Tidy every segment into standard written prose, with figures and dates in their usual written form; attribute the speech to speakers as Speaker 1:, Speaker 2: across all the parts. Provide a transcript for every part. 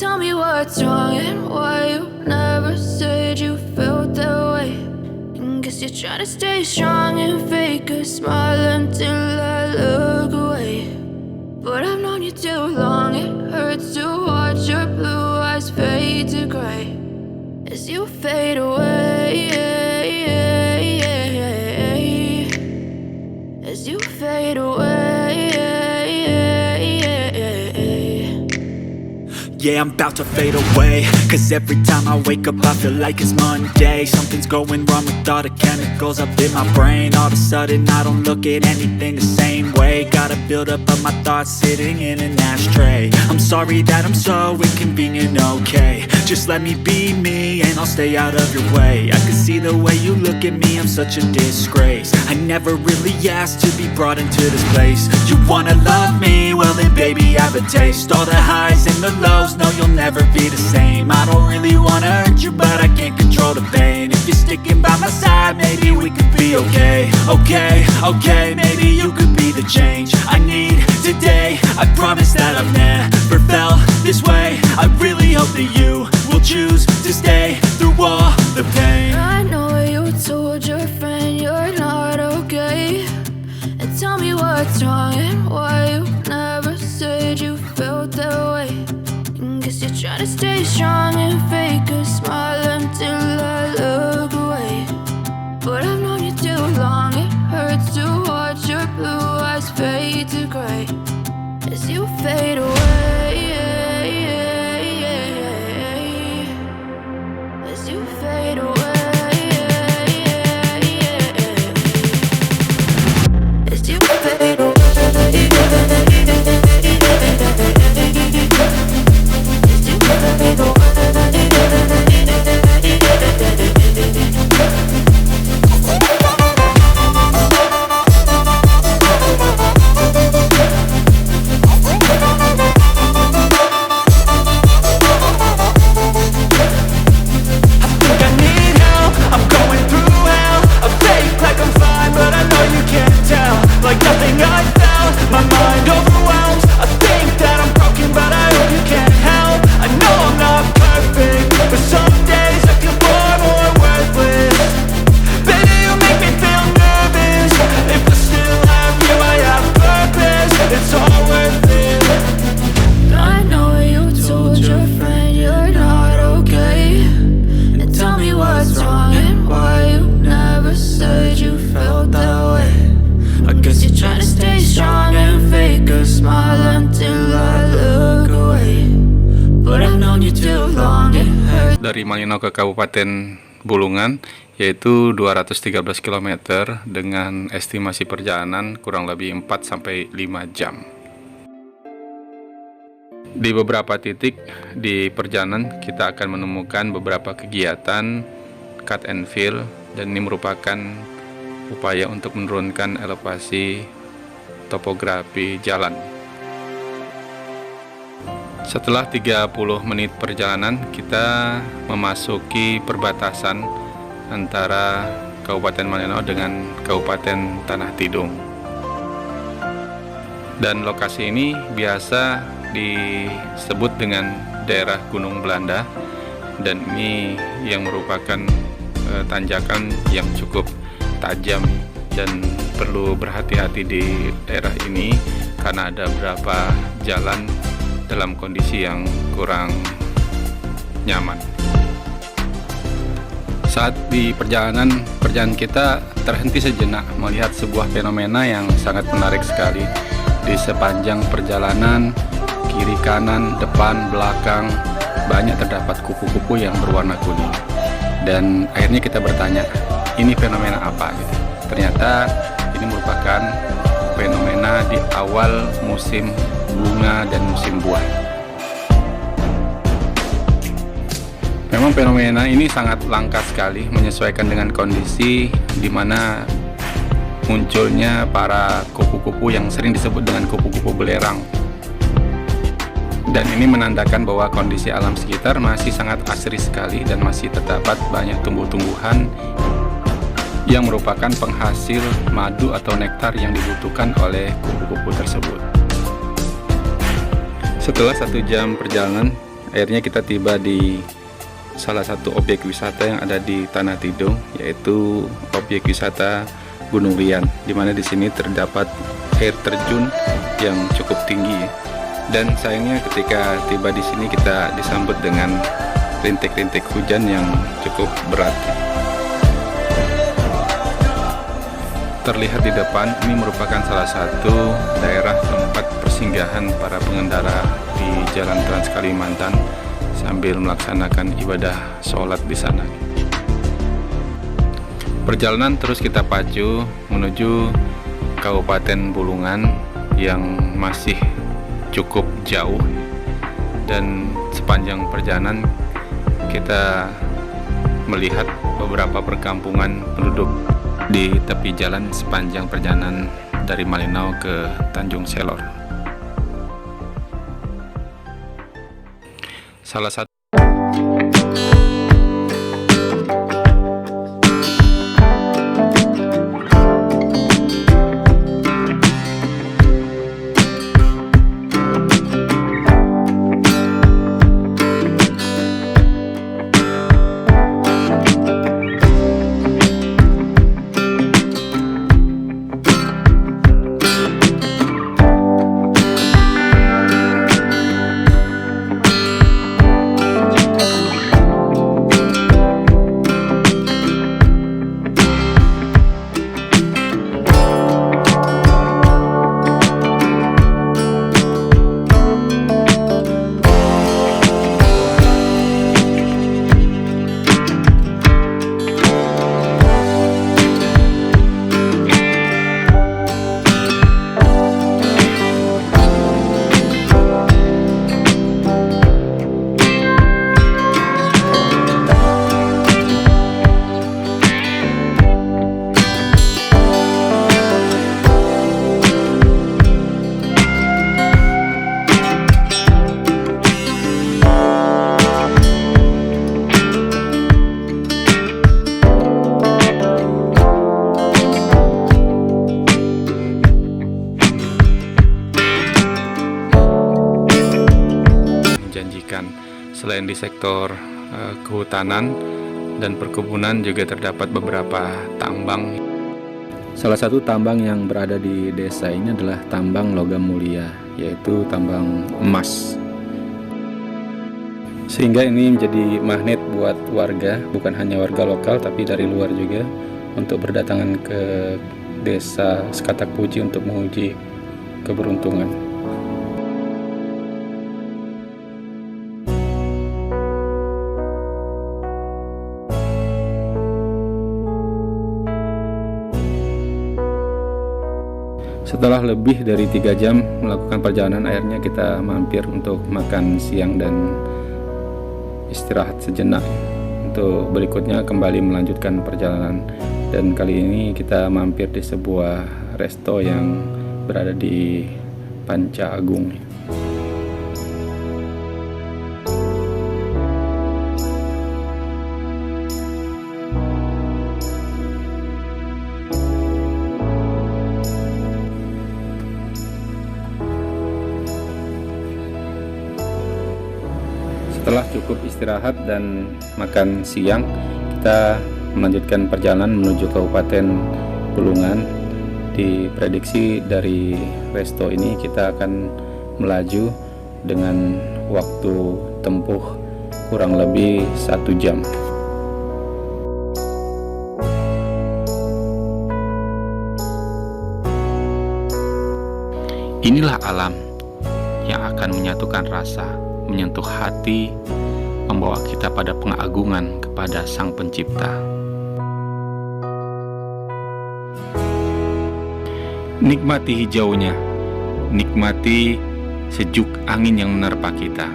Speaker 1: tell me what's wrong and why you never said you felt that way. And guess you're trying to stay strong and fake a smile until I look away. But I've known you too long, it hurts to watch your blue eyes fade to gray as you fade away. As you fade away.
Speaker 2: Yeah, I'm about to fade away, cause every time I wake up I feel like it's Monday. Something's going wrong with all the chemicals up in my brain. All of a sudden I don't look at anything the same way. Gotta build up of my thoughts sitting in an ashtray. I'm sorry that I'm so inconvenient, okay. Just let me be me and I'll stay out of your way. I can see the way you look at me, I'm such a disgrace. I never really asked to be brought into this place. You wanna love me? Well then baby I have a taste. All the highs and the lows, no you'll never be the same. I don't really wanna hurt you but I can't control the pain. If you're sticking by my side maybe we could be okay. Okay, maybe you could be the change I need today. I promise that I've never felt this way. I really hope that you will choose to stay through all the pain.
Speaker 1: I know you told your friend you're not okay, and tell me what's wrong and why you never said you felt that way. And guess you're trying to stay strong and fake a smile until I look away. But I've known you too long, it hurts to watch your blue eyes fade to gray as you fade away. As you fade away. As you fade away. As you fade away.
Speaker 3: Dari Malino ke Kabupaten Bulungan yaitu 213 km dengan estimasi perjalanan kurang lebih 4-5 jam. Di beberapa titik di perjalanan kita akan menemukan beberapa kegiatan cut and fill, dan ini merupakan upaya untuk menurunkan elevasi topografi jalan. Setelah 30 menit perjalanan, kita memasuki perbatasan antara Kabupaten Malino dengan Kabupaten Tanah Tidung. Dan lokasi ini biasa disebut dengan daerah Gunung Belanda, dan ini yang merupakan tanjakan yang cukup tajam dan perlu berhati-hati di daerah ini karena ada beberapa jalan dalam kondisi yang kurang nyaman. Saat di perjalanan kita terhenti sejenak melihat sebuah fenomena yang sangat menarik sekali. Di sepanjang perjalanan, kiri kanan, depan, belakang, banyak terdapat kupu-kupu yang berwarna kuning. Dan akhirnya kita bertanya, ini fenomena apa? Ternyata ini merupakan fenomena di awal musim bunga dan musim buah. Memang fenomena ini sangat langka sekali, menyesuaikan dengan kondisi di mana munculnya para kupu-kupu yang sering disebut dengan kupu-kupu belerang. Dan ini menandakan bahwa kondisi alam sekitar masih sangat asri sekali dan masih terdapat banyak tumbuh-tumbuhan yang merupakan penghasil madu atau nektar yang dibutuhkan oleh kupu-kupu tersebut. Setelah 1 jam perjalanan, akhirnya kita tiba di salah satu objek wisata yang ada di Tanah Tidung, yaitu objek wisata Gunung Rian, di mana di sini terdapat air terjun yang cukup tinggi. Dan sayangnya ketika tiba di sini kita disambut dengan rintik-rintik hujan yang cukup berat. Terlihat di depan, ini merupakan salah satu daerah tempat persinggahan para pengendara di Jalan Trans Kalimantan sambil melaksanakan ibadah sholat di sana. Perjalanan terus kita pacu menuju Kabupaten Bulungan yang masih cukup jauh, dan sepanjang perjalanan kita melihat beberapa perkampungan penduduk di tepi jalan sepanjang perjalanan dari Malinau ke Tanjung Selor. Salah satu selain di sektor kehutanan dan perkebunan juga terdapat beberapa tambang. Salah satu tambang yang berada di desa ini adalah tambang logam mulia, yaitu tambang emas. Sehingga ini menjadi magnet buat warga, bukan hanya warga lokal tapi dari luar juga, untuk berdatangan ke desa Sekatak Puji untuk menguji keberuntungan. Setelah lebih dari 3 jam melakukan perjalanan, akhirnya kita mampir untuk makan siang dan istirahat sejenak. Untuk berikutnya kembali melanjutkan perjalanan, dan kali ini kita mampir di sebuah resto yang berada di Panca Agung. Setelah cukup istirahat dan makan siang, kita melanjutkan perjalanan menuju Kabupaten Bulungan. Diprediksi dari resto ini kita akan melaju dengan waktu tempuh kurang lebih 1 jam. Inilah alam yang akan menyatukan rasa, menyentuh hati, membawa kita pada pengagungan kepada Sang Pencipta. Nikmati hijaunya, nikmati sejuk angin yang menerpa kita,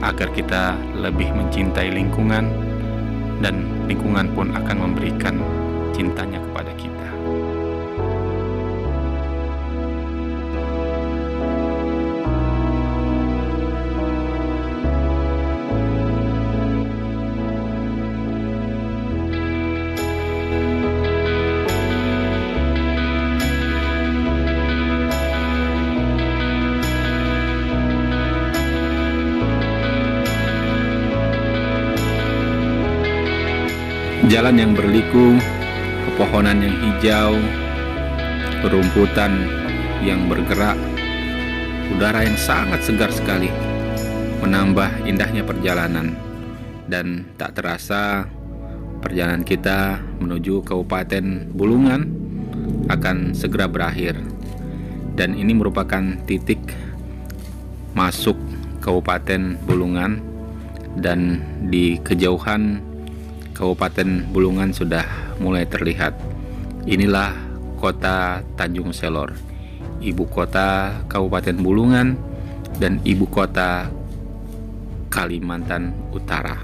Speaker 3: agar kita lebih mencintai lingkungan, dan lingkungan pun akan memberikan cintanya kepada kita. Jalan yang berliku, pepohonan yang hijau, rumputan yang bergerak, udara yang sangat segar sekali, menambah indahnya perjalanan. Dan tak terasa perjalanan kita menuju Kabupaten Bulungan akan segera berakhir. Dan ini merupakan titik masuk Kabupaten Bulungan, dan di kejauhan Kabupaten Bulungan sudah mulai terlihat. Inilah kota Tanjung Selor, ibu kota Kabupaten Bulungan dan ibu kota Kalimantan Utara.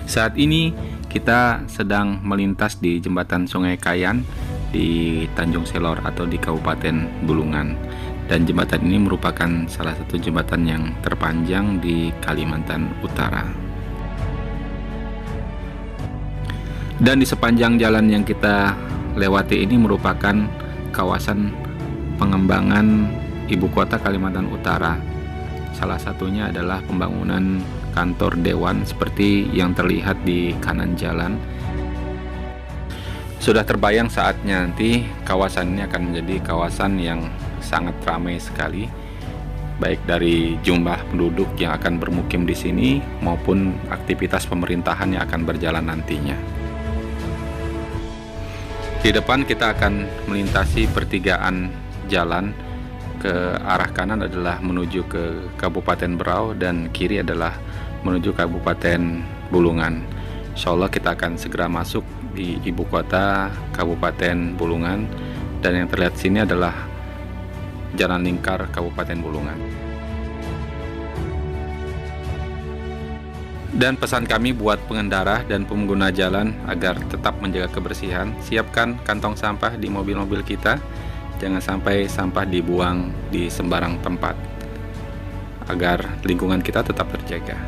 Speaker 3: Saat ini kita sedang melintas di jembatan Sungai Kayan di Tanjung Selor atau di Kabupaten Bulungan, dan jembatan ini merupakan salah satu jembatan yang terpanjang di Kalimantan Utara. Dan di sepanjang jalan yang kita lewati ini merupakan kawasan pengembangan ibu kota Kalimantan Utara. Salah satunya adalah pembangunan kantor dewan seperti yang terlihat di kanan jalan. Sudah terbayang saatnya nanti kawasan ini akan menjadi kawasan yang sangat ramai sekali, baik dari jumlah penduduk yang akan bermukim di sini maupun aktivitas pemerintahan yang akan berjalan nantinya. Di depan kita akan melintasi pertigaan jalan. Ke arah kanan adalah menuju ke Kabupaten Berau dan kiri adalah menuju Kabupaten Bulungan. Insya Allah kita akan segera masuk di ibu kota Kabupaten Bulungan, dan yang terlihat sini adalah Jalan Lingkar Kabupaten Bulungan. Dan pesan kami buat pengendara dan pengguna jalan agar tetap menjaga kebersihan, siapkan kantong sampah di mobil-mobil kita. Jangan sampai sampah dibuang di sembarang tempat agar lingkungan kita tetap terjaga.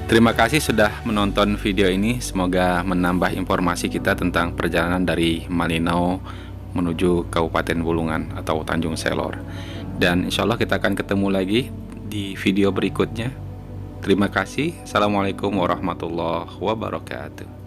Speaker 3: Terima kasih sudah menonton video ini. Semoga menambah informasi kita tentang perjalanan dari Malinau menuju Kabupaten Bulungan atau Tanjung Selor. Dan insya Allah kita akan ketemu lagi di video berikutnya. Terima kasih. Assalamualaikum warahmatullahi wabarakatuh.